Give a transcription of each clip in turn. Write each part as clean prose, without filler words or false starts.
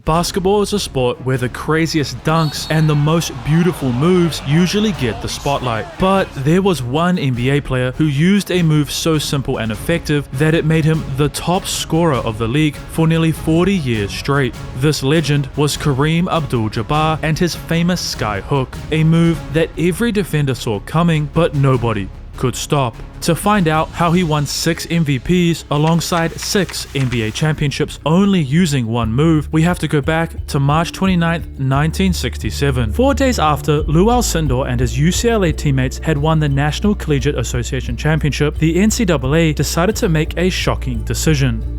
Basketball is a sport where the craziest dunks and the most beautiful moves usually get the spotlight. But there was one NBA player who used a move so simple and effective that it made him the top scorer of the league for nearly 40 years straight. This legend was Kareem Abdul-Jabbar and his famous skyhook, a move that every defender saw coming but nobody could stop. To find out how he won 6 MVPs alongside 6 NBA championships only using one move, we have to go back to March 29, 1967. 4 days after Lew Alcindor and his UCLA teammates had won the National Collegiate Association Championship, the NCAA decided to make a shocking decision.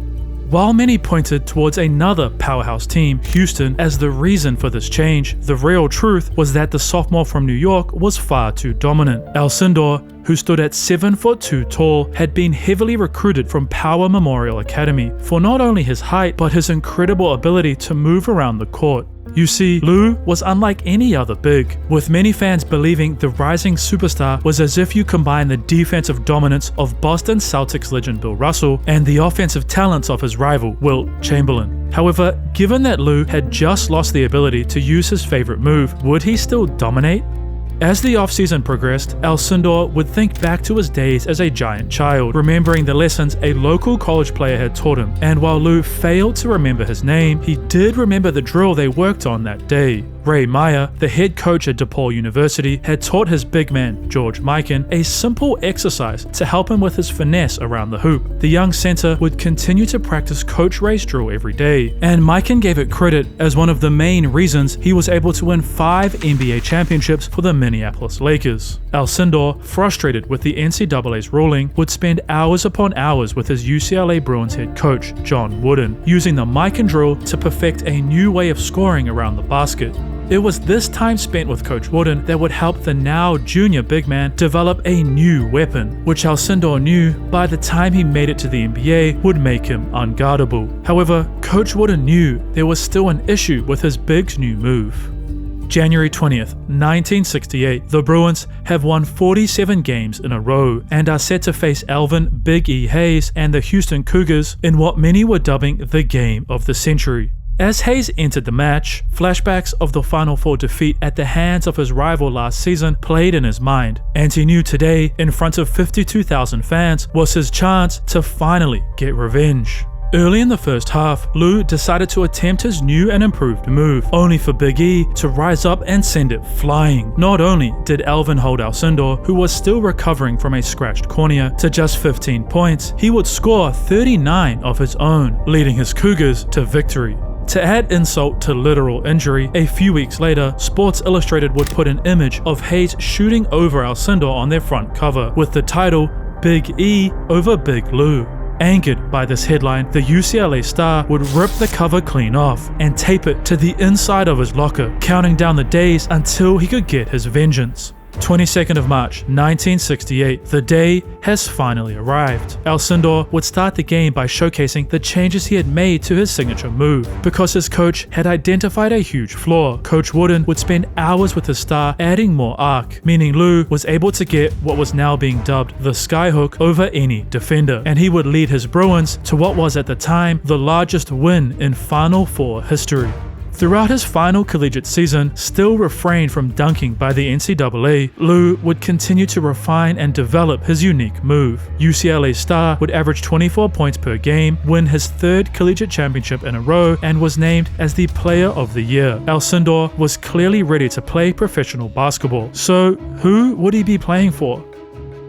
While many pointed towards another powerhouse team, Houston, as the reason for this change, the real truth was that the sophomore from New York was far too dominant. Alcindor, who stood at 7'2" tall, had been heavily recruited from Power Memorial Academy for not only his height but his incredible ability to move around the court. You see, Lew was unlike any other big, with many fans believing the rising superstar was as if you combine the defensive dominance of Boston Celtics legend Bill Russell and the offensive talents of his rival Wilt Chamberlain. However, given that Lew had just lost the ability to use his favorite move, would he still dominate? As the offseason progressed, Alcindor would think back to his days as a giant child, remembering the lessons a local college player had taught him, and while Lew failed to remember his name, he did remember the drill they worked on that day. Ray Meyer, the head coach at DePaul University, had taught his big man, George Mikan, a simple exercise to help him with his finesse around the hoop. The young center would continue to practice Coach Ray's drill every day, and Mikan gave it credit as one of the main reasons he was able to win 5 NBA championships for the Minneapolis Lakers. Alcindor, frustrated with the NCAA's ruling, would spend hours upon hours with his UCLA Bruins head coach, John Wooden, using the Mikan drill to perfect a new way of scoring around the basket. It was this time spent with Coach Wooden that would help the now junior big man develop a new weapon, which Alcindor knew by the time he made it to the NBA would make him unguardable. However, Coach Wooden knew there was still an issue with his big's new move. January 20th, 1968, the Bruins have won 47 games in a row and are set to face Elvin Big E Hayes and the Houston Cougars in what many were dubbing the game of the century. As Hayes entered the match, flashbacks of the Final Four defeat at the hands of his rival last season played in his mind, and he knew today, in front of 52,000 fans, was his chance to finally get revenge. Early in the first half, Lew decided to attempt his new and improved move, only for Big E to rise up and send it flying. Not only did Elvin hold Alcindor, who was still recovering from a scratched cornea, to just 15 points, he would score 39 of his own, leading his Cougars to victory. To add insult to literal injury, a few weeks later, Sports Illustrated would put an image of Hayes shooting over Alcindor on their front cover, with the title Big E over Big Lew. Angered by this headline, the UCLA star would rip the cover clean off and tape it to the inside of his locker, counting down the days until he could get his vengeance. 22nd of March, 1968, the day has finally arrived. Alcindor would start the game by showcasing the changes he had made to his signature move. Because his coach had identified a huge flaw, Coach Wooden would spend hours with his star adding more arc, meaning Lew was able to get what was now being dubbed the skyhook over any defender, and he would lead his Bruins to what was at the time the largest win in Final Four history. Throughout his final collegiate season, still refrained from dunking by the NCAA, Lew would continue to refine and develop his unique move. UCLA's star would average 24 points per game, win his 3rd collegiate championship in a row, and was named as the Player of the Year. Alcindor was clearly ready to play professional basketball. So, who would he be playing for?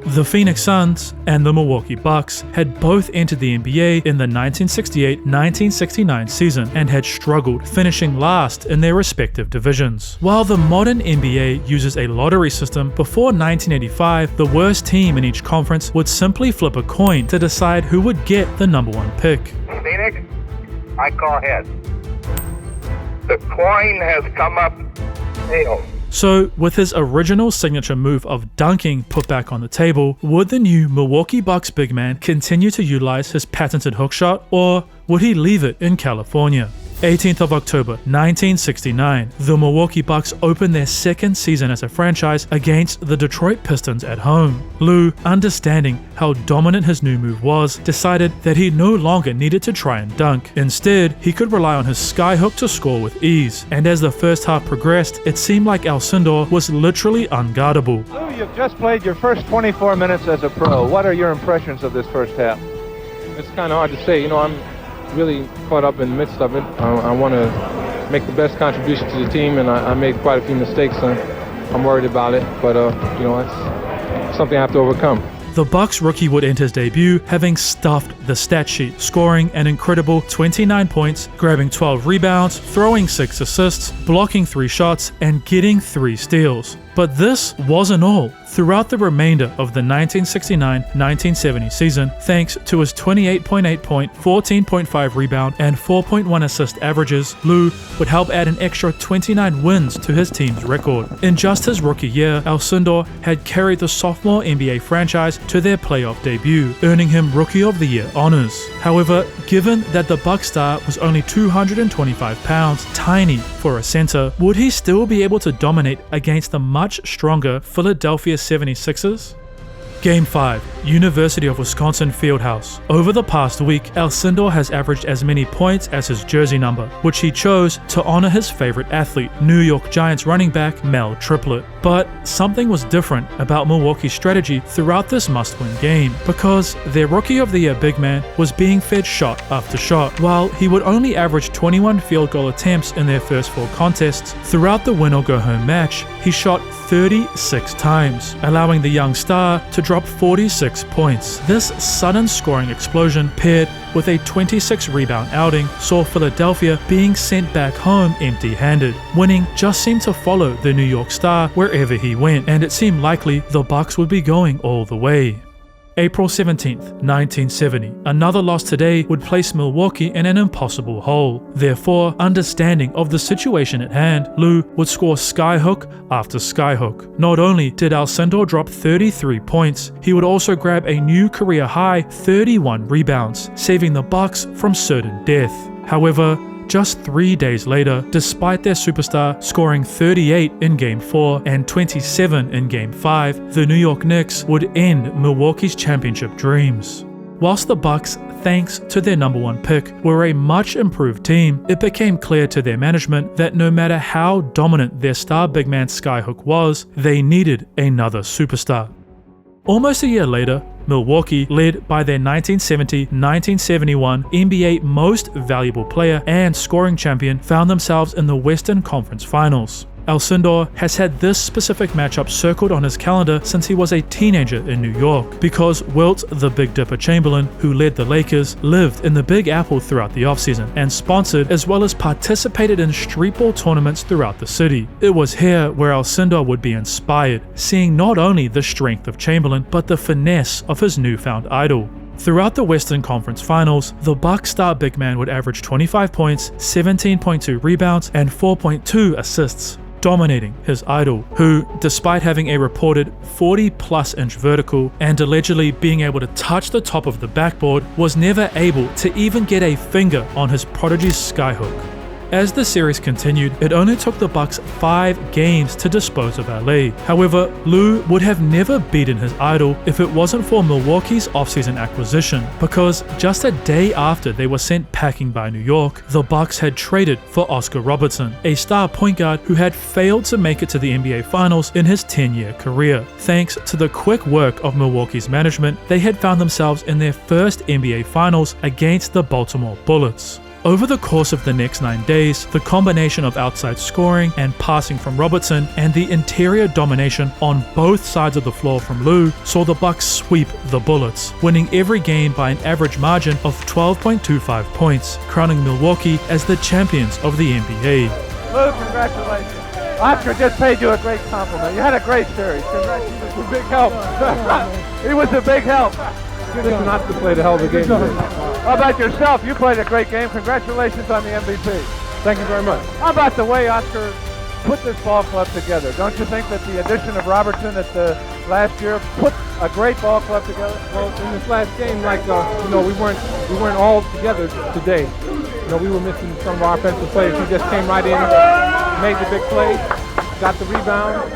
The Phoenix Suns and the Milwaukee Bucks had both entered the NBA in the 1968-1969 season and had struggled, finishing last in their respective divisions. While the modern NBA uses a lottery system, before 1985, the worst team in each conference would simply flip a coin to decide who would get the #1 pick. Phoenix, I call heads. The coin has come up tails. So, with his original signature move of dunking put back on the table, would the new Milwaukee Bucks big man continue to utilize his patented hook shot, or would he leave it in California? 18th of October 1969, the Milwaukee Bucks opened their second season as a franchise against the Detroit Pistons at home. Lew, understanding how dominant his new move was, decided that he no longer needed to try and dunk. Instead, he could rely on his skyhook to score with ease, and as the first half progressed, it seemed like Alcindor was literally unguardable. Lew, you've just played your first 24 minutes as a pro. What are your impressions of this first half? It's kind of hard to say. I'm really caught up in the midst of it. I want to make the best contribution to the team, and I made quite a few mistakes, and I'm worried about it, but it's something I have to overcome. The Bucks rookie would end his debut having stuffed the stat sheet, scoring an incredible 29 points, grabbing 12 rebounds, throwing 6 assists, blocking 3 shots, and getting 3 steals. But this wasn't all. Throughout the remainder of the 1969-1970 season, thanks to his 28.8 point, 14.5 rebound, and 4.1 assist averages, Lew would help add an extra 29 wins to his team's record. In just his rookie year, Alcindor had carried the sophomore NBA franchise to their playoff debut, earning him Rookie of the Year honors. However, given that the Bucks star was only 225 pounds, tiny for a center, would he still be able to dominate against the much stronger Philadelphia 76ers? Game 5, University of Wisconsin Fieldhouse. Over the past week, Alcindor has averaged as many points as his jersey number, which he chose to honor his favorite athlete, New York Giants running back Mel Triplett. But something was different about Milwaukee's strategy throughout this must-win game, because their Rookie of the Year big man was being fed shot after shot. While he would only average 21 field goal attempts in their first 4 contests, throughout the win-or-go-home match, he shot 36 times, allowing the young star to drop 46 points. This sudden scoring explosion, paired with a 26 rebound outing, saw Philadelphia being sent back home empty-handed. Winning just seemed to follow the New York star wherever he went, and it seemed likely the Bucks would be going all the way. April 17th, 1970. Another loss today would place Milwaukee in an impossible hole. Therefore, understanding of the situation at hand, Lew would score skyhook after skyhook. Not only did Alcindor drop 33 points, he would also grab a new career-high 31 rebounds, saving the Bucks from certain death. However, just 3 days later, despite their superstar scoring 38 in Game 4 and 27 in Game 5, the New York Knicks would end Milwaukee's championship dreams. Whilst the Bucks, thanks to their number 1 pick, were a much improved team, it became clear to their management that no matter how dominant their star big man Skyhook was, they needed another superstar. Almost a year later, Milwaukee, led by their 1970-1971 NBA Most Valuable Player and scoring champion, found themselves in the Western Conference Finals. Alcindor has had this specific matchup circled on his calendar since he was a teenager in New York, because Wilt the Big Dipper Chamberlain, who led the Lakers, lived in the Big Apple throughout the offseason and sponsored as well as participated in streetball tournaments throughout the city. It was here where Alcindor would be inspired, seeing not only the strength of Chamberlain but the finesse of his newfound idol. Throughout the Western Conference Finals, the Bucks star big man would average 25 points, 17.2 rebounds, and 4.2 assists, dominating his idol, who, despite having a reported 40-plus inch vertical and allegedly being able to touch the top of the backboard, was never able to even get a finger on his prodigy's skyhook. As the series continued, it only took the Bucks 5 games to dispose of LA. However, Lew would have never beaten his idol if it wasn't for Milwaukee's offseason acquisition, because just a day after they were sent packing by New York, the Bucks had traded for Oscar Robertson, a star point guard who had failed to make it to the NBA Finals in his 10-year career. Thanks to the quick work of Milwaukee's management, they had found themselves in their first NBA Finals against the Baltimore Bullets. Over the course of the next 9 days, the combination of outside scoring and passing from Robertson and the interior domination on both sides of the floor from Lew saw the Bucks sweep the Bullets, winning every game by an average margin of 12.25 points, crowning Milwaukee as the champions of the NBA. Lew, congratulations. Oscar just paid you a great compliment. You had a great series. Congratulations. He was a big help. He was a big help. Listen, Oscar played a hell of a game today. How about yourself? You played a great game. Congratulations on the MVP. Thank you very much. How about the way Oscar put this ball club together? Don't you think that the addition of Robertson at the last year put a great ball club together? Well, in this last game, we weren't all together today. we were missing some of our offensive players. He just came right in, made the big play, got the rebound,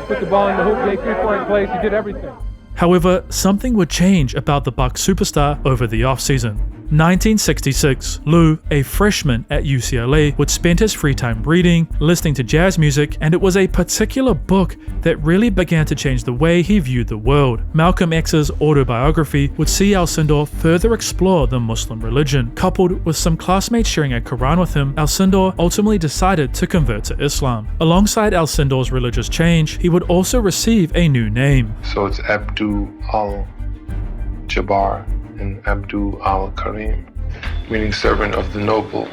put the ball in the hoop, made 3-point plays. He did everything. However, something would change about the Bucks superstar over the offseason. 1966, Lew, a freshman at UCLA, would spend his free time reading, listening to jazz music, and it was a particular book that really began to change the way he viewed the world. Malcolm X's autobiography would see Alcindor further explore the Muslim religion. Coupled with some classmates sharing a Quran with him, Alcindor ultimately decided to convert to Islam. Alongside Alcindor's religious change, he would also receive a new name. So it's Abdul-Jabbar and Abdul-Kareem, meaning servant of the noble,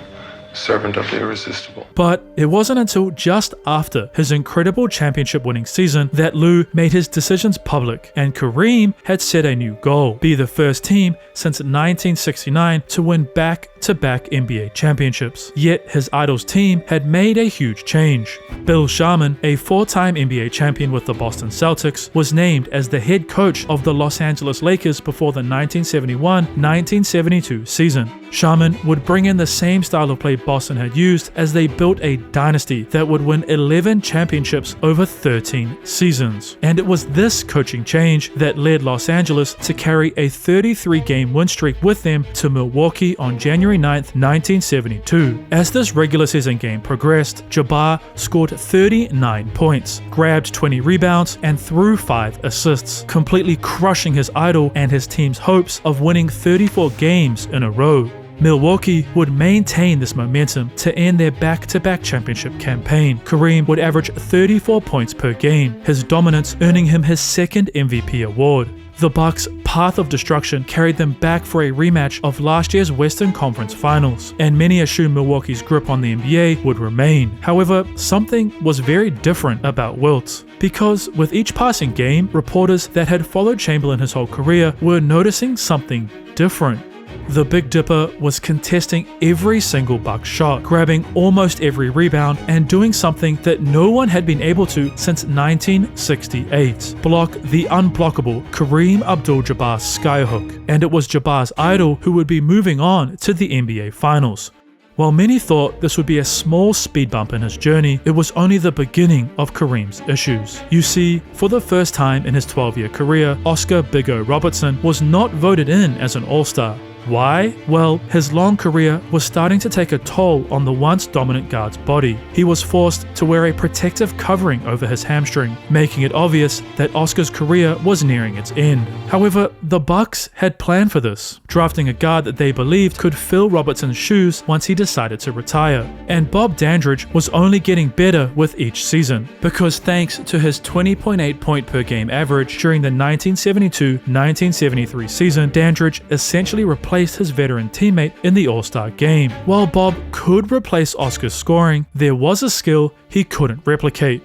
servant of the irresistible. But it wasn't until just after his incredible championship-winning season that Lew made his decisions public, and Kareem had set a new goal: be the first team since 1969 to win back-to-back NBA championships. Yet his idol's team had made a huge change. Bill Sharman, a 4-time NBA champion with the Boston Celtics, was named as the head coach of the Los Angeles Lakers before the 1971-1972 season. Sharman would bring in the same style of play Boston had used as they built a dynasty that would win 11 championships over 13 seasons. And it was this coaching change that led Los Angeles to carry a 33-game win streak with them to Milwaukee on January 9th, 1972. As this regular season game progressed, Jabbar scored 39 points, grabbed 20 rebounds, and threw 5 assists, completely crushing his idol and his team's hopes of winning 34 games in a row. Milwaukee would maintain this momentum to end their back-to-back championship campaign. Kareem would average 34 points per game, his dominance earning him his second MVP award. The Bucks' path of destruction carried them back for a rematch of last year's Western Conference Finals, and many assumed Milwaukee's grip on the NBA would remain. However, something was very different about Wilt, because with each passing game, reporters that had followed Chamberlain his whole career were noticing something different. The Big Dipper was contesting every single Bucks shot, grabbing almost every rebound, and doing something that no one had been able to since 1968: block the unblockable Kareem Abdul-Jabbar skyhook. And it was Jabbar's idol who would be moving on to the NBA Finals. While many thought this would be a small speed bump in his journey, it was only the beginning of Kareem's issues. You see, for the first time in his 12-year career, Oscar Big O Robertson was not voted in as an All-Star. Why? Well, his long career was starting to take a toll on the once dominant guard's body. He was forced to wear a protective covering over his hamstring, making it obvious that Oscar's career was nearing its end. However, the Bucks had planned for this, drafting a guard that they believed could fill Robertson's shoes once he decided to retire. And Bob Dandridge was only getting better with each season, because thanks to his 20.8 point per game average during the 1972-1973 season, Dandridge essentially replaced his veteran teammate in the All-Star game. While Bob could replace Oscar's scoring, there was a skill he couldn't replicate.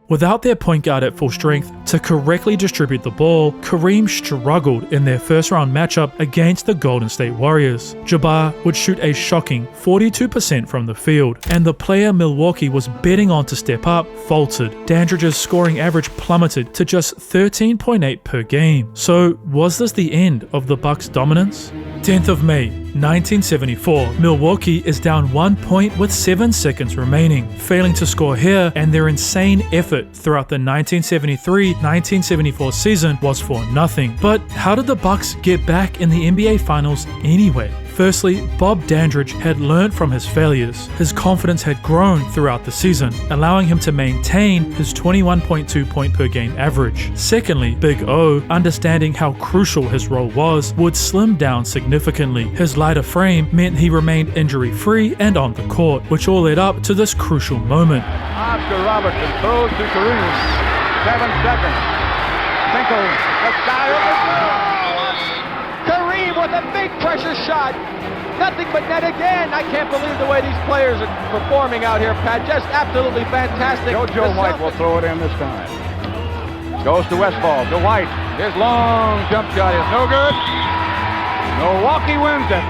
Without their point guard at full strength to correctly distribute the ball, Kareem struggled in their first-round matchup against the Golden State Warriors. Jabbar would shoot a shocking 42% from the field, and the player Milwaukee was betting on to step up faltered. Dandridge's scoring average plummeted to just 13.8 per game. So was this the end of the Bucks' dominance? 10th of May, 1974, Milwaukee is down 1 point with 7 seconds remaining, failing to score here, and their insane effort throughout the 1973-1974 season was for nothing. But how did the Bucks get back in the NBA Finals anyway? Firstly, Bob Dandridge had learned from his failures. His confidence had grown throughout the season, allowing him to maintain his 21.2 point per game average. Secondly, Big O, understanding how crucial his role was, would slim down significantly. His lighter frame meant he remained injury-free and on the court, which all led up to this crucial moment. Oscar Robertson throws to Kareem. 7 seconds. Tinkles. The sky. Kareem with a big pressure shot. Nothing but net again. I can't believe the way these players are performing out here, Pat. Just absolutely fantastic. Joe White will throw it in this time. Goes to Westfall, to White. His long jump shot is no good. Milwaukee wins it.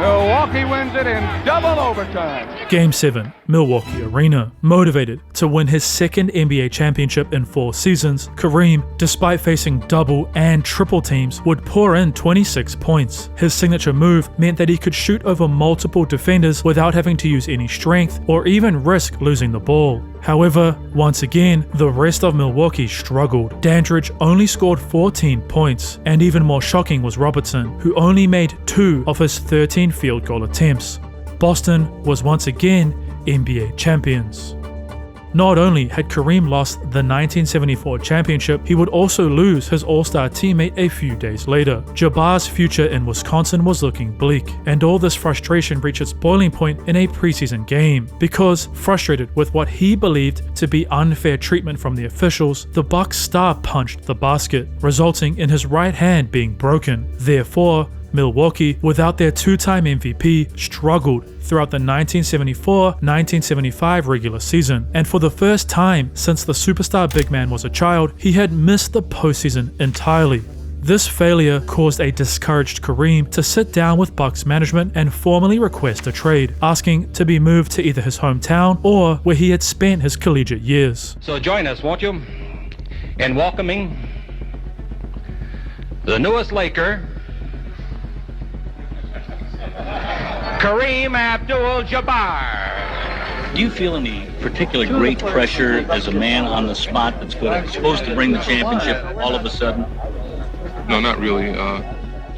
Milwaukee wins it in double overtime. Game 7, Milwaukee Arena. Motivated to win his second NBA championship in 4 seasons, Kareem, despite facing double and triple teams, would pour in 26 points. His signature move meant that he could shoot over multiple defenders without having to use any strength or even risk losing the ball. However, once again, the rest of Milwaukee struggled. Dandridge only scored 14 points, and even more shocking was Robertson, who only made 2 of his 13 field goal attempts. Boston was once again NBA champions. Not only had Kareem lost the 1974 championship, he would also lose his all-star teammate a few days later. Jabbar's future in Wisconsin was looking bleak, and all this frustration reached its boiling point in a preseason game. Because, frustrated with what he believed to be unfair treatment from the officials, the Bucks star punched the basket, resulting in his right hand being broken. Therefore, Milwaukee, without their 2-time MVP, struggled throughout the 1974-1975 regular season, and for the first time since the superstar big man was a child, he had missed the postseason entirely. This failure caused a discouraged Kareem to sit down with Bucks management and formally request a trade, asking to be moved to either his hometown or where he had spent his collegiate years. So join us, won't you, in welcoming the newest Laker, Kareem Abdul-Jabbar. Do you feel any particular great pressure as a man on the spot that's supposed to bring the championship all of a sudden? No, not really.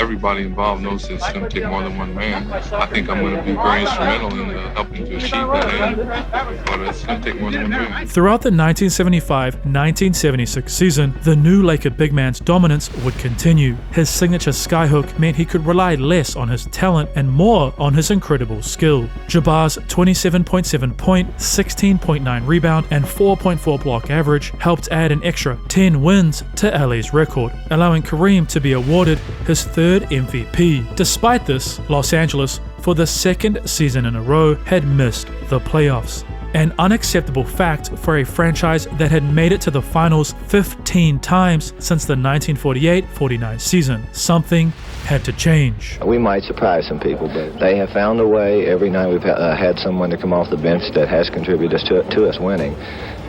Everybody involved knows it's going to take more than one man. I think I'm going to be very instrumental in helping to achieve that, but it's going to take more than one man. Throughout the 1975-1976 season, the new Laker big man's dominance would continue. His signature skyhook meant he could rely less on his talent and more on his incredible skill. Jabbar's 27.7 point, 16.9 rebound, and 4.4 block average helped add an extra 10 wins to LA's record, allowing Kareem to be awarded his third MVP. Despite this, Los Angeles, for the second season in a row, had missed the playoffs. An unacceptable fact for a franchise that had made it to the finals 15 times since the 1948-49 season. Something had to change. We might surprise some people, but they have found a way. Every night we've had someone to come off the bench that has contributed to us winning.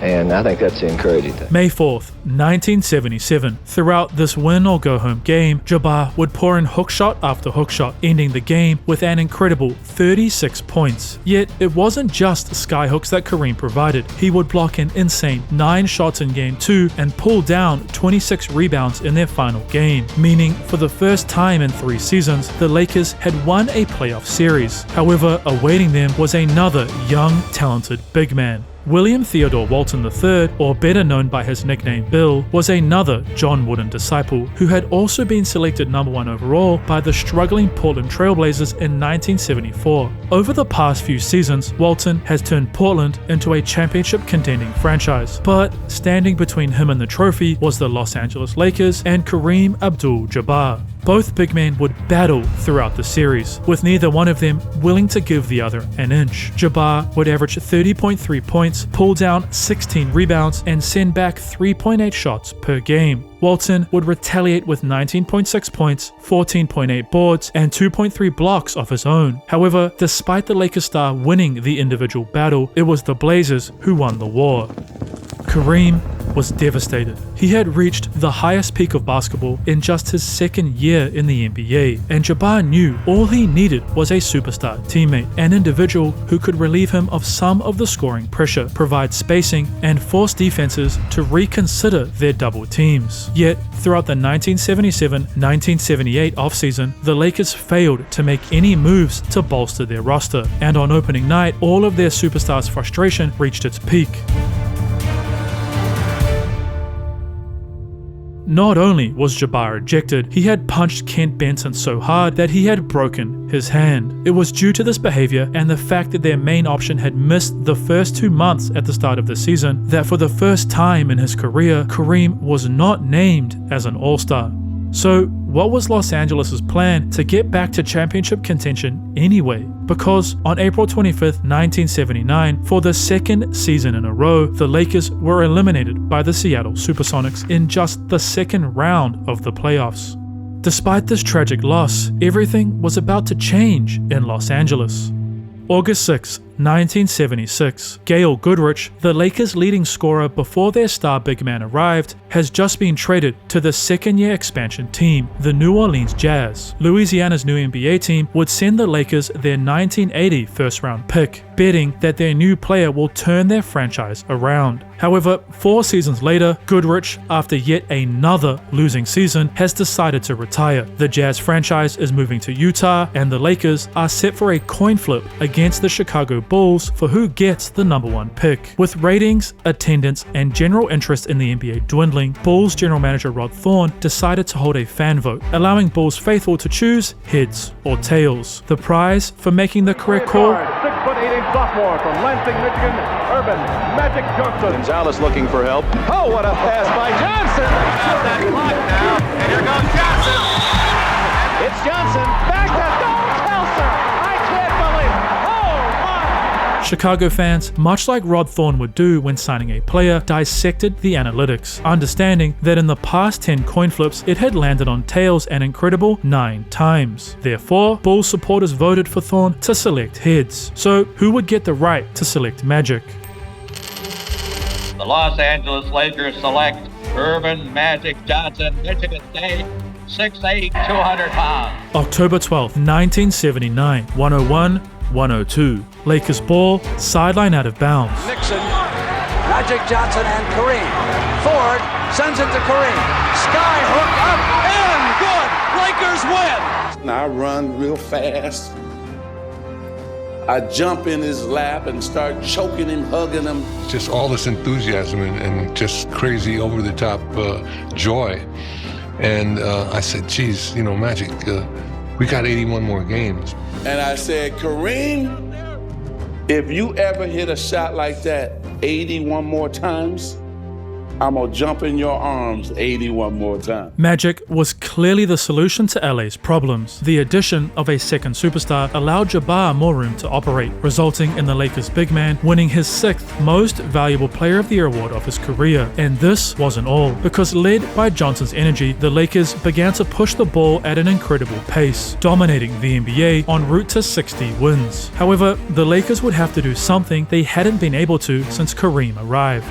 And I think that's the encouraging thing. May 4th, 1977. Throughout this win-or-go-home game, Jabbar would pour in hookshot after hookshot, ending the game with an incredible 36 points. Yet, it wasn't just skyhooks that Kareem provided. He would block an insane 9 shots in Game 2 and pull down 26 rebounds in their final game, meaning for the first time in 3 seasons, the Lakers had won a playoff series. However, awaiting them was another young, talented big man. William Theodore Walton III, or better known by his nickname Bill, was another John Wooden disciple who had also been selected #1 overall by the struggling Portland Trailblazers in 1974. Over the past few seasons, Walton has turned Portland into a championship contending franchise, but standing between him and the trophy was the Los Angeles Lakers and Kareem Abdul-Jabbar. Both big men would battle throughout the series, with neither one of them willing to give the other an inch. Jabbar would average 30.3 points, pull down 16 rebounds, and send back 3.8 shots per game. Walton would retaliate with 19.6 points, 14.8 boards, and 2.3 blocks of his own. However, despite the Lakers star winning the individual battle, it was the Blazers who won the war. Kareem was devastated. He had reached the highest peak of basketball in just his second year in the NBA, and Jabbar knew all he needed was a superstar teammate, an individual who could relieve him of some of the scoring pressure, provide spacing, and force defenses to reconsider their double teams. Yet, throughout the 1977-1978 offseason, the Lakers failed to make any moves to bolster their roster, and on opening night, all of their superstars' frustration reached its peak. Not only was Jabbar ejected, he had punched Kent Benson so hard that he had broken his hand. It was due to this behavior and the fact that their main option had missed the first 2 months at the start of the season that for the first time in his career, Kareem was not named as an All-Star. So, what was Los Angeles' plan to get back to championship contention anyway? Because on April 25th, 1979, for the second season in a row, the Lakers were eliminated by the Seattle Supersonics in just the second round of the playoffs. Despite this tragic loss, everything was about to change in Los Angeles. August 6, 1976. Gail Goodrich, the Lakers' leading scorer before their star big man arrived, has just been traded to the second-year expansion team, the New Orleans Jazz. Louisiana's new NBA team would send the Lakers their 1980 first-round pick, betting that their new player will turn their franchise around. However, 4 seasons later, Goodrich, after yet another losing season, has decided to retire. The Jazz franchise is moving to Utah, and the Lakers are set for a coin flip against the Chicago Bulls for who gets the #1 pick. With ratings, attendance, and general interest in the NBA dwindling, Bulls general manager Rod Thorne decided to hold a fan vote, allowing Bulls faithful to choose heads or tails. The prize for making the correct call: 6'8" sophomore from Lansing, Michigan, Urban Magic Johnson. Gonzalez looking for help. Oh, what a pass by Johnson! That clock now, and here goes Johnson. It's Johnson back to Kelser. I can't believe it. Oh my! Chicago fans, much like Rod Thorne would do when signing a player, dissected the analytics, understanding that in the past 10 coin flips, it had landed on tails an incredible 9 times. Therefore, Bulls supporters voted for Thorne to select heads. So, who would get the right to select Magic? The Los Angeles Lakers select Urban Magic Johnson, Michigan State, 6'8", 200 pounds. October 12, 1979, 101-102. Lakers ball, sideline out of bounds. Nixon, Magic Johnson and Kareem. Ford sends it to Kareem. Skyhook up and good. Lakers win. I run real fast. I jump in his lap and start choking him, hugging him. Just all this enthusiasm and just crazy over-the-top joy. And I said, geez, Magic, we got 81 more games. And I said, Kareem, if you ever hit a shot like that 81 more times, I'm gonna jump in your arms 81 more times. Magic was clearly the solution to LA's problems. The addition of a second superstar allowed Jabbar more room to operate, resulting in the Lakers' big man winning his 6th most valuable player of the year award of his career. And this wasn't all, because led by Johnson's energy, the Lakers began to push the ball at an incredible pace, dominating the NBA en route to 60 wins. However, the Lakers would have to do something they hadn't been able to since Kareem arrived.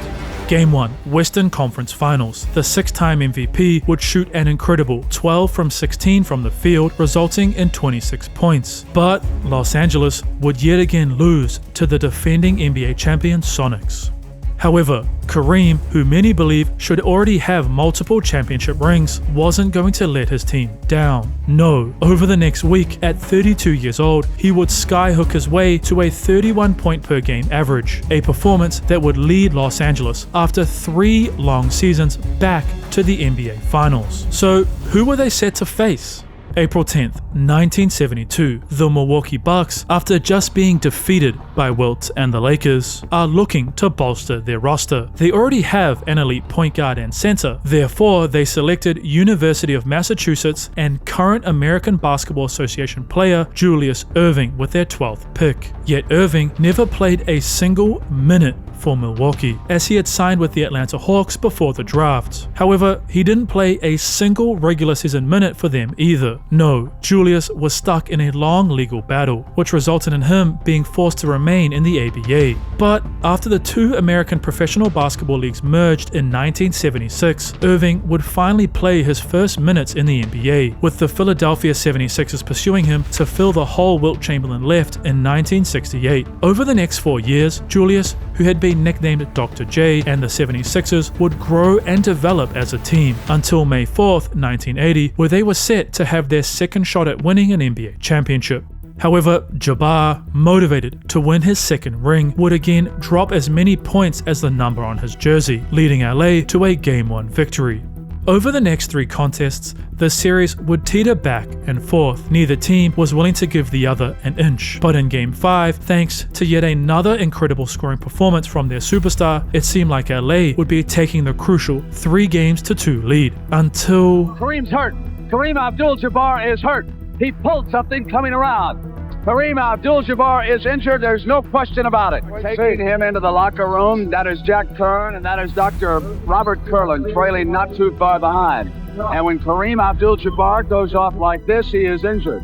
Game 1, Western Conference Finals. The 6-time MVP would shoot an incredible 12 from 16 from the field, resulting in 26 points. But Los Angeles would yet again lose to the defending NBA champion Sonics. However, Kareem, who many believe should already have multiple championship rings, wasn't going to let his team down. No, over the next week, at 32 years old, he would skyhook his way to a 31 point per game average, a performance that would lead Los Angeles after 3 long seasons back to the NBA Finals. So, who were they set to face? April 10th, 1972, the Milwaukee Bucks, after just being defeated by Wilt and the Lakers, are looking to bolster their roster. They already have an elite point guard and center, therefore they selected University of Massachusetts and current American Basketball Association player Julius Erving with their 12th pick. Yet Erving never played a single minute for Milwaukee, as he had signed with the Atlanta Hawks before the draft. However, he didn't play a single regular season minute for them either. No, Julius was stuck in a long legal battle, which resulted in him being forced to remain in the ABA. But after the 2 American professional basketball leagues merged in 1976, Erving would finally play his first minutes in the NBA, with the Philadelphia 76ers pursuing him to fill the hole Wilt Chamberlain left in 1968. Over the next 4 years, Julius, who had been nicknamed Dr. J, and the 76ers would grow and develop as a team until May 4th, 1980, where they were set to have their second shot at winning an NBA championship. However, Jabbar, motivated to win his second ring, would again drop as many points as the number on his jersey, leading LA to a Game 1 victory. Over the next 3 contests, the series would teeter back and forth. Neither team was willing to give the other an inch. But in Game 5, thanks to yet another incredible scoring performance from their superstar, it seemed like LA would be taking the crucial 3-2 lead until... Kareem's hurt. Kareem Abdul-Jabbar is hurt. He pulled something coming around. Kareem Abdul-Jabbar is injured. There's no question about it. Taking him into the locker room, that is Jack Kern, and that is Dr. Robert Curlin, trailing not too far behind. And when Kareem Abdul-Jabbar goes off like this, he is injured.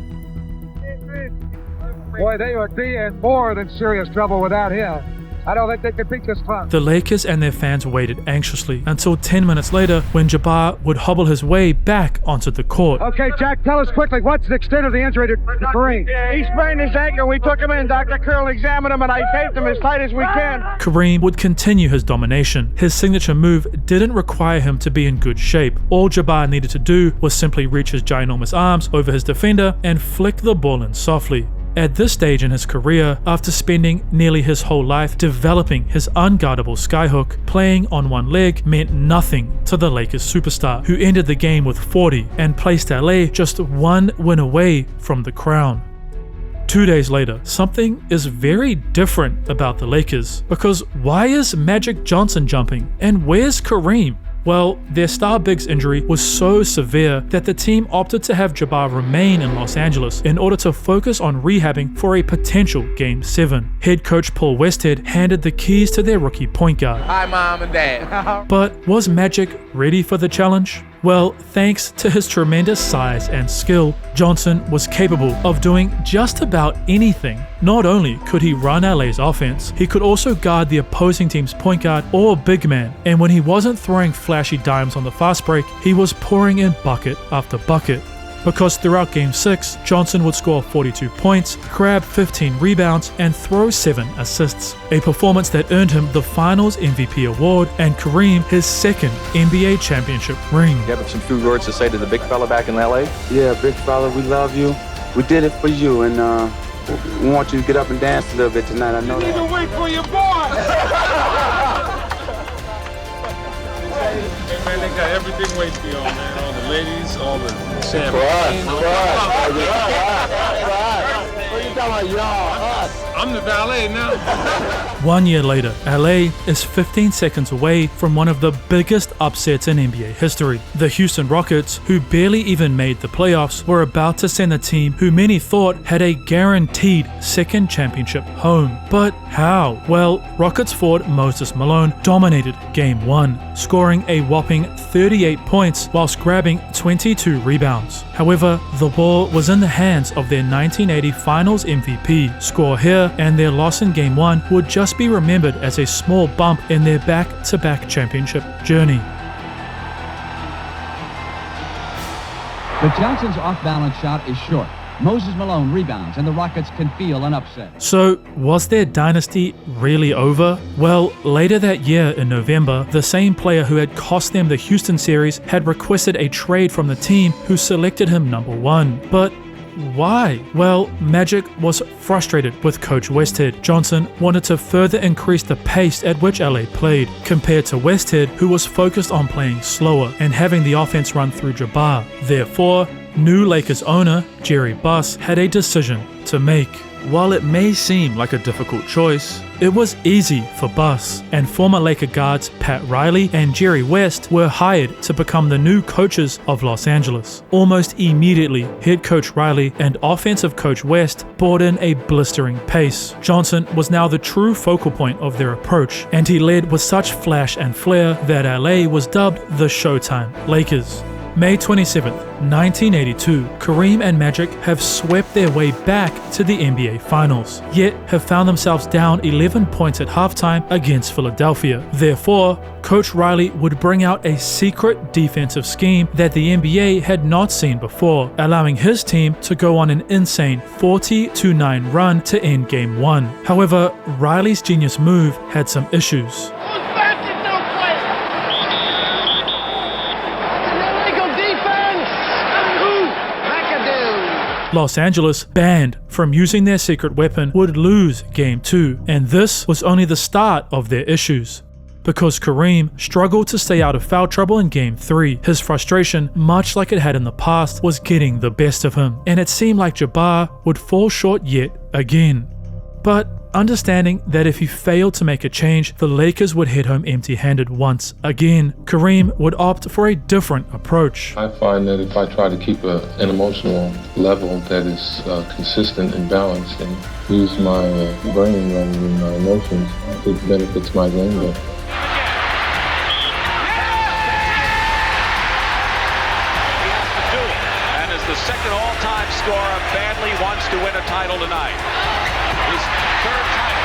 Boy, they would be in more than serious trouble without him. I don't think they could beat this club. The Lakers and their fans waited anxiously until 10 minutes later when Jabbar would hobble his way back onto the court. Okay, Jack, tell us quickly, what's the extent of the injury to Kareem? He sprained his ankle. We took him in. Dr. Curl examined him, and I taped him as tight as we can. Kareem would continue his domination. His signature move didn't require him to be in good shape. All Jabbar needed to do was simply reach his ginormous arms over his defender and flick the ball in softly. At this stage in his career, after spending nearly his whole life developing his unguardable skyhook, playing on one leg meant nothing to the Lakers superstar, who ended the game with 40 and placed LA just one win away from the crown. 2 days later, something is very different about the Lakers, because why is Magic Johnson jumping and where's Kareem? Well, their star big's injury was so severe that the team opted to have Jabbar remain in Los Angeles in order to focus on rehabbing for a potential Game 7. Head coach Paul Westhead handed the keys to their rookie point guard. Hi, Mom and Dad. But was Magic ready for the challenge? Well, thanks to his tremendous size and skill, Johnson was capable of doing just about anything. Not only could he run LA's offense, he could also guard the opposing team's point guard or big man, and when he wasn't throwing flashy dimes on the fast break, he was pouring in bucket after bucket. Because throughout Game 6, Johnson would score 42 points, grab 15 rebounds, and throw 7 assists. A performance that earned him the Finals MVP award and Kareem his second NBA championship ring. You have some few words to say to the big fella back in LA? Yeah, big fella, we love you. We did it for you, and we want you to get up and dance a little bit tonight. I know You need to wait for your boy. Hey man, they got everything waiting for y'all, man. All the ladies, all the champagne. What are you talking about, y'all? Us. I'm the valet now. 1 year later, LA is 15 seconds away from one of the biggest upsets in NBA history. The Houston Rockets, who barely even made the playoffs, were about to send the team who many thought had a guaranteed second championship home. But how? Well, Rockets forward Moses Malone dominated Game 1, scoring a whopping 38 points whilst grabbing 22 rebounds. However, the ball was in the hands of their 1980 Finals MVP. Score here and their loss in Game 1 would just be remembered as a small bump in their back-to-back championship journey. But Johnson's off-balance shot is short. Moses Malone rebounds, and the Rockets can feel an upset. So, was their dynasty really over? Well, later that year in November, the same player who had cost them the Houston series had requested a trade from the team who selected him number 1. But why? Well, Magic was frustrated with Coach Westhead. Johnson wanted to further increase the pace at which LA played, compared to Westhead, who was focused on playing slower and having the offense run through Jabbar. Therefore, new Lakers owner Jerry Buss had a decision to make. While it may seem like a difficult choice, it was easy for Buss, and former Laker guards Pat Riley and Jerry West were hired to become the new coaches of Los Angeles. Almost immediately, head coach Riley and offensive coach West brought in a blistering pace. Johnson was now the true focal point of their approach, and he led with such flash and flair that LA was dubbed the Showtime Lakers. May 27th, 1982, Kareem and Magic have swept their way back to the NBA Finals, yet have found themselves down 11 points at halftime against Philadelphia. Therefore, Coach Riley would bring out a secret defensive scheme that the NBA had not seen before, allowing his team to go on an insane 40-9 run to end Game 1. However, Riley's genius move had some issues. Los Angeles, banned from using their secret weapon, would lose Game 2, and this was only the start of their issues. Because Kareem struggled to stay out of foul trouble in Game 3, his frustration, much like it had in the past, was getting the best of him, and it seemed like Jabbar would fall short yet again. But understanding that if he failed to make a change, the Lakers would head home empty-handed once again, Kareem would opt for a different approach. I find that if I try to keep an emotional level that is consistent and balanced and use my brain rather than my emotions, it benefits my game. the second all-time scorer, badly wants to win a title tonight. His third title.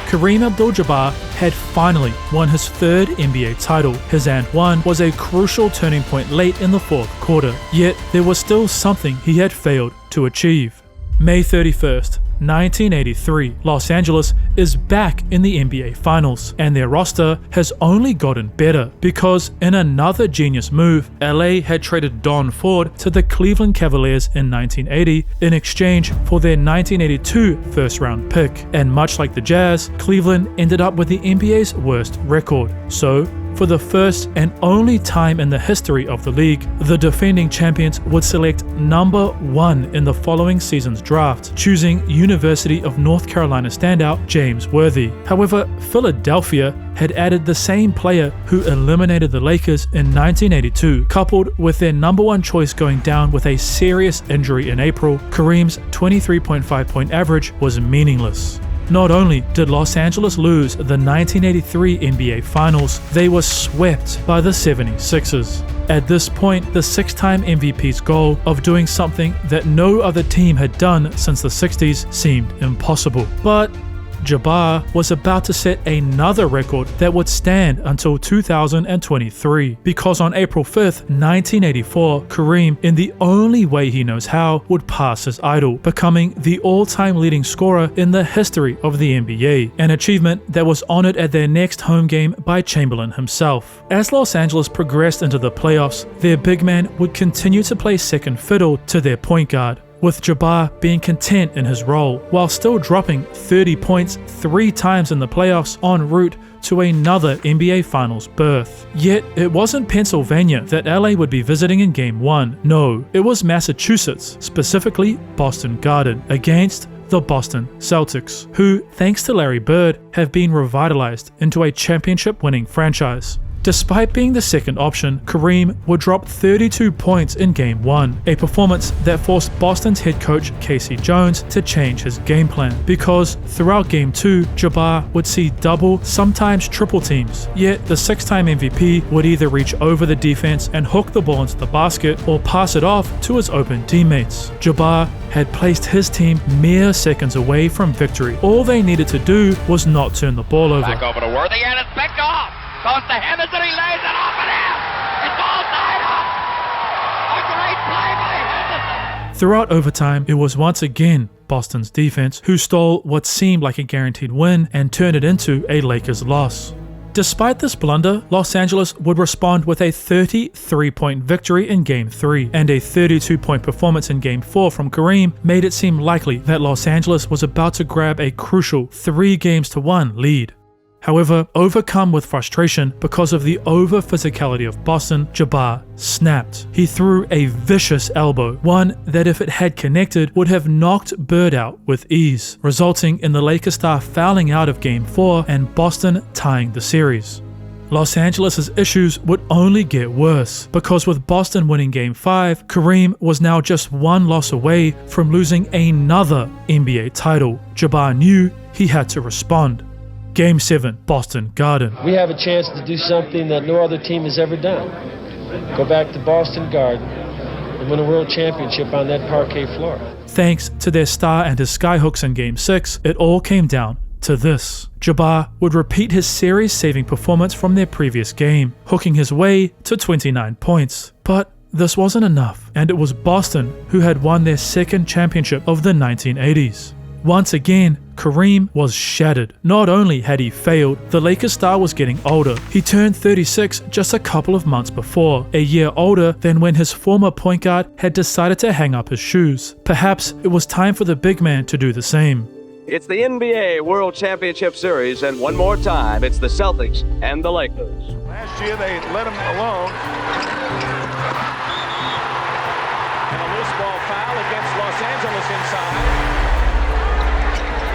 Kareem Abdul-Jabbar had finally won his third NBA title. His and one was a crucial turning point late in the fourth quarter, yet there was still something he had failed to achieve. May 31st, 1983, Los Angeles is back in the NBA Finals, and their roster has only gotten better because in another genius move, LA had traded Don Ford to the Cleveland Cavaliers in 1980 in exchange for their 1982 first-round pick. And much like the Jazz, Cleveland ended up with the NBA's worst record. So, for the first and only time in the history of the league, the defending champions would select number 1 in the following season's draft, choosing University of North Carolina standout James Worthy. However, Philadelphia had added the same player who eliminated the Lakers in 1982, coupled with their number 1 choice going down with a serious injury in April. Kareem's 23.5-point average was meaningless. Not only did Los Angeles lose the 1983 NBA Finals, they were swept by the 76ers. At this point, the 6-time MVP's goal of doing something that no other team had done since the 60s seemed impossible. But Jabbar was about to set another record that would stand until 2023, because on April 5th, 1984, Kareem, in the only way he knows how, would pass his idol, becoming the all-time leading scorer in the history of the NBA, an achievement that was honored at their next home game by Chamberlain himself. As Los Angeles progressed into the playoffs, their big man would continue to play second fiddle to their point guard, with Jabbar being content in his role, while still dropping 30 points 3 times in the playoffs en route to another NBA Finals berth. Yet, it wasn't Pennsylvania that LA would be visiting in Game 1. No, it was Massachusetts, specifically Boston Garden, against the Boston Celtics, who, thanks to Larry Bird, have been revitalized into a championship-winning franchise. Despite being the second option, Kareem would drop 32 points in Game 1, a performance that forced Boston's head coach Casey Jones to change his game plan, because throughout Game 2, Jabbar would see double, sometimes triple teams, yet the 6-time MVP would either reach over the defense and hook the ball into the basket or pass it off to his open teammates. Jabbar had placed his team mere seconds away from victory. All they needed to do was not turn the ball over. Back over to Worthy, and it's picked off. Goes to Henderson, he lays it off and in. It's all tied up. A great play by Henderson. Throughout overtime, it was once again Boston's defense who stole what seemed like a guaranteed win and turned it into a Lakers loss. Despite this blunder, Los Angeles would respond with a 33-point victory in Game 3, and a 32-point performance in Game 4 from Kareem made it seem likely that Los Angeles was about to grab a crucial 3-1 lead. However, overcome with frustration because of the over-physicality of Boston, Jabbar snapped. He threw a vicious elbow, one that if it had connected would have knocked Bird out with ease, resulting in the Lakers star fouling out of Game 4 and Boston tying the series. Los Angeles' issues would only get worse, because with Boston winning Game 5, Kareem was now just 1 loss away from losing another NBA title. Jabbar knew he had to respond. Game 7, Boston Garden. We have a chance to do something that no other team has ever done. Go back to Boston Garden and win a world championship on that parquet floor. Thanks to their star and his skyhooks in Game 6, it all came down to this. Jabbar would repeat his series-saving performance from their previous game, hooking his way to 29 points. But this wasn't enough, and it was Boston who had won their second championship of the 1980s. Once again, Kareem was shattered. Not only had he failed, the Lakers star was getting older. He turned 36 just a couple of months before, a year older than when his former point guard had decided to hang up his shoes. Perhaps it was time for the big man to do the same. It's the NBA World Championship Series, and one more time, it's the Celtics and the Lakers. Last year they let him alone. And a loose ball foul against Los Angeles inside.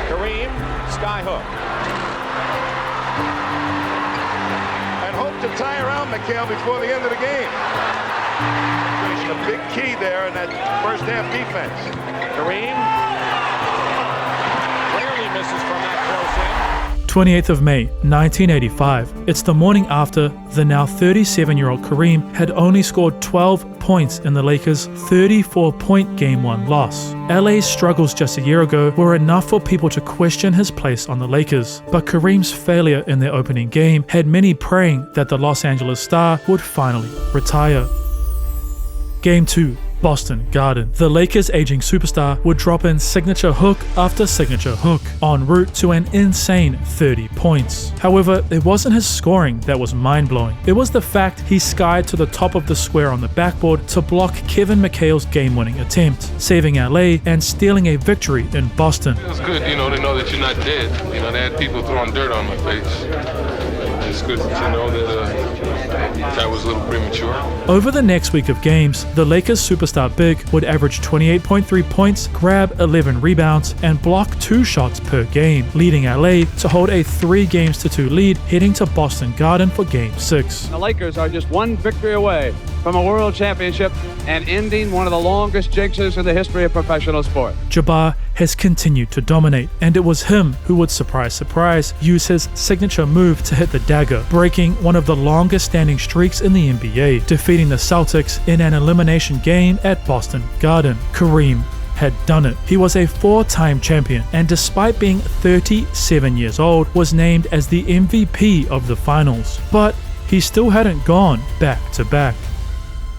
Kareem, skyhook. And hope to tie around McHale before the end of the game. There's a big key there in that first half defense. Kareem rarely misses from that close in. 28th of May, 1985. It's the morning after the now 37-year-old Kareem had only scored 12 points in the Lakers' 34-point Game 1 loss. LA's struggles just a year ago were enough for people to question his place on the Lakers, but Kareem's failure in their opening game had many praying that the Los Angeles star would finally retire. Game 2. Boston Garden. The Lakers' aging superstar would drop in signature hook after signature hook, en route to an insane 30 points. However, it wasn't his scoring that was mind-blowing. It was the fact he skied to the top of the square on the backboard to block Kevin McHale's game-winning attempt, saving LA and stealing a victory in Boston. It was good, to know that you're not dead. They had people throwing dirt on my face. It's good to know that was a little premature. Over the next week of games, the Lakers superstar big would average 28.3 points, grab 11 rebounds, and block 2 shots per game, leading LA to hold a 3-2 lead heading to Boston Garden for Game 6. The Lakers are just one victory away from a world championship and ending one of the longest jinxes in the history of professional sport. Jabbar has continued to dominate, and it was him who would, surprise surprise, use his signature move to hit the dagger, breaking one of the longest standing streaks in the NBA, defeating the Celtics in an elimination game at Boston Garden. Kareem had done it. He was a 4-time champion, and despite being 37 years old, was named as the MVP of the finals. But he still hadn't gone back to back.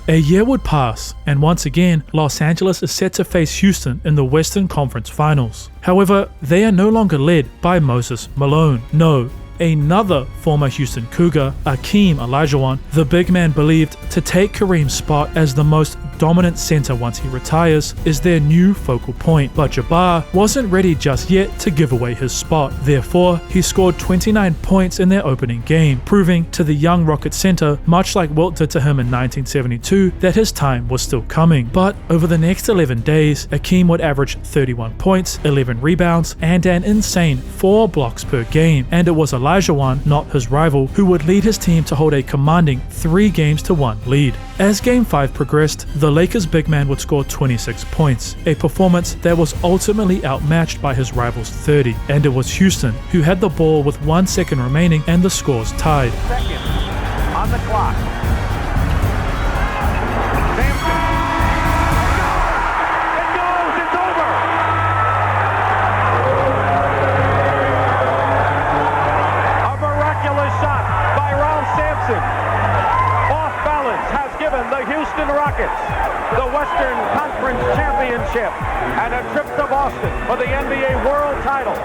A year would pass, and once again, Los Angeles is set to face Houston in the Western Conference Finals. However, they are no longer led by Moses Malone. No, another former Houston Cougar, Hakeem Olajuwon, the big man believed to take Kareem's spot as the most dominant center once he retires, is their new focal point. But Jabbar wasn't ready just yet to give away his spot. Therefore, he scored 29 points in their opening game, proving to the young Rocket center, much like Wilt did to him in 1972, that his time was still coming. But over the next 11 days, Hakeem would average 31 points, 11 rebounds, and an insane 4 blocks per game, and it was Olajuwon, not his rival, who would lead his team to hold a commanding 3-1 lead. As Game 5 progressed, the Lakers big man would score 26 points, a performance that was ultimately outmatched by his rival's 30, and it was Houston who had the ball with 1 second remaining and the scores tied. Second on the clock. The Western Conference Championship and a trip to Boston for the NBA World title.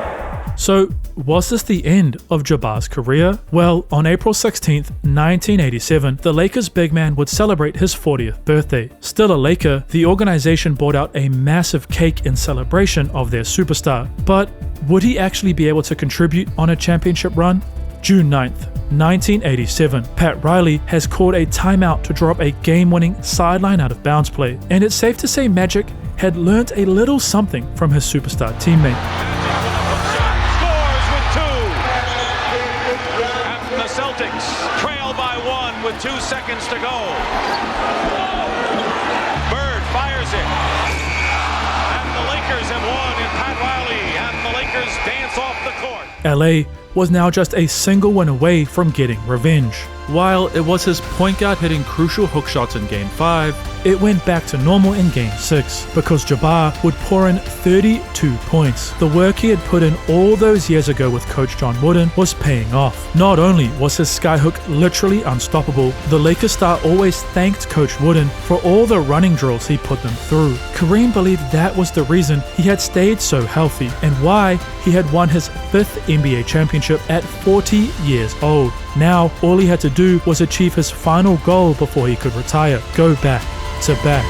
So, was this the end of Jabbar's career? Well, on April 16th, 1987, the Lakers big man would celebrate his 40th birthday. Still a Laker, the organization brought out a massive cake in celebration of their superstar. But would he actually be able to contribute on a championship run? June 9th, 1987, Pat Riley has called a timeout to drop a game-winning sideline out of bounds play, and it's safe to say Magic had learnt a little something from his superstar teammate. Scores with 2, and the Celtics trail by 1 with 2 seconds to go. Bird fires it, and the Lakers have won, and Pat Riley and the Lakers dance off the court. LA was now just a single win away from getting revenge. While it was his point guard hitting crucial hook shots in Game 5, it went back to normal in Game 6 because Jabbar would pour in 32 points. The work he had put in all those years ago with Coach John Wooden was paying off. Not only was his skyhook literally unstoppable, the Lakers star always thanked Coach Wooden for all the running drills he put them through. Kareem believed that was the reason he had stayed so healthy and why he had won his 5th NBA championship at 40 years old. Now, all he had to do was achieve his final goal before he could retire, go back to back.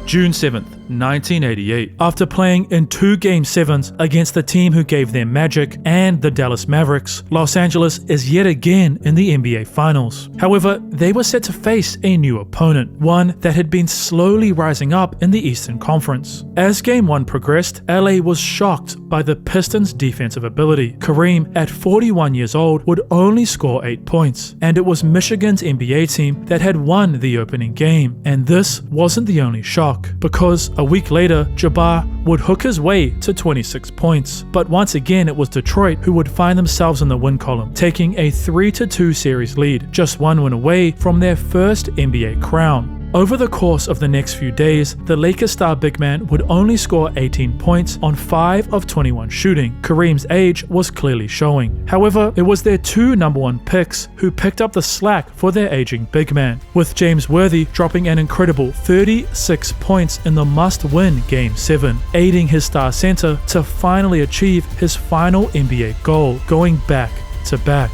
June 7th, 1988. After playing in 2 Game 7s against the team who gave them magic and the Dallas Mavericks, Los Angeles is yet again in the NBA Finals. However, they were set to face a new opponent, one that had been slowly rising up in the Eastern Conference. As Game 1 progressed, LA was shocked by the Pistons' defensive ability. Kareem, at 41 years old, would only score 8 points, and it was Michigan's NBA team that had won the opening game. And this wasn't the only shock, because A week later, Jabbar would hook his way to 26 points. But once again, it was Detroit who would find themselves in the win column, taking a 3-2 series lead, just one win away from their first NBA crown. Over the course of the next few days, the Lakers star big man would only score 18 points on 5 of 21 shooting. Kareem's age was clearly showing. However, it was their two #1 picks who picked up the slack for their aging big man, with James Worthy dropping an incredible 36 points in the must-win Game 7, aiding his star center to finally achieve his final NBA goal, going back-to-back.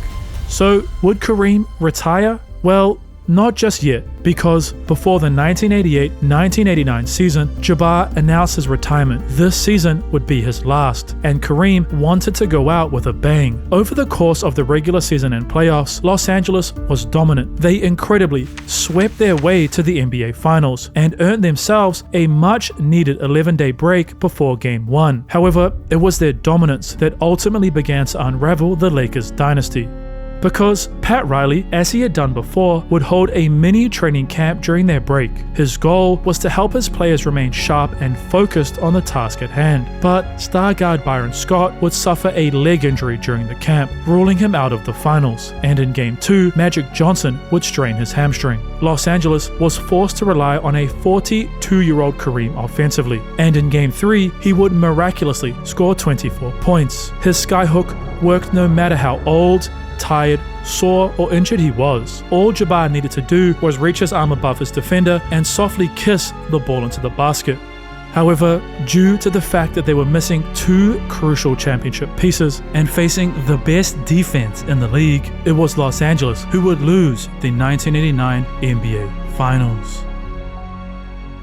So, would Kareem retire? Well, not just yet, because before the 1988-1989 season, Jabbar announced his retirement. This season would be his last, and Kareem wanted to go out with a bang. Over the course of the regular season and playoffs, Los Angeles was dominant. They incredibly swept their way to the NBA Finals and earned themselves a much-needed 11-day break before Game 1. However, it was their dominance that ultimately began to unravel the Lakers dynasty. Because Pat Riley, as he had done before, would hold a mini training camp during their break. His goal was to help his players remain sharp and focused on the task at hand. But star guard Byron Scott would suffer a leg injury during the camp, ruling him out of the finals. And in Game 2, Magic Johnson would strain his hamstring. Los Angeles was forced to rely on a 42-year-old Kareem offensively. And in Game 3, he would miraculously score 24 points. His skyhook worked no matter how old, tired, sore, or injured he was. All Jabbar needed to do was reach his arm above his defender and softly kiss the ball into the basket. However, due to the fact that they were missing two crucial championship pieces and facing the best defense in the league, it was Los Angeles who would lose the 1989 NBA Finals.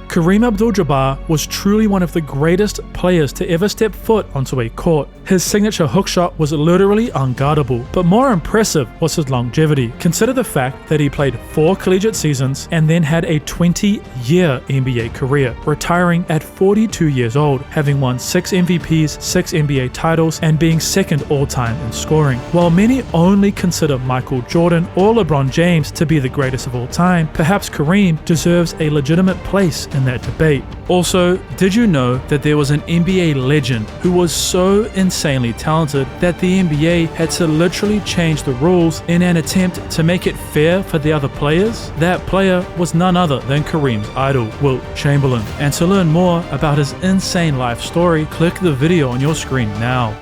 Kareem Abdul-Jabbar was truly one of the greatest players to ever step foot onto a court. His signature hook shot was literally unguardable, but more impressive was his longevity. Consider the fact that he played 4 collegiate seasons and then had a 20-year NBA career, retiring at 42 years old, having won 6 MVPs, 6 NBA titles, and being second all-time in scoring. While many only consider Michael Jordan or LeBron James to be the greatest of all time, perhaps Kareem deserves a legitimate place in that debate. Also, did you know that there was an NBA legend who was so insanely talented that the NBA had to literally change the rules in an attempt to make it fair for the other players? That player was none other than Kareem's idol, Wilt Chamberlain. And to learn more about his insane life story, click the video on your screen now.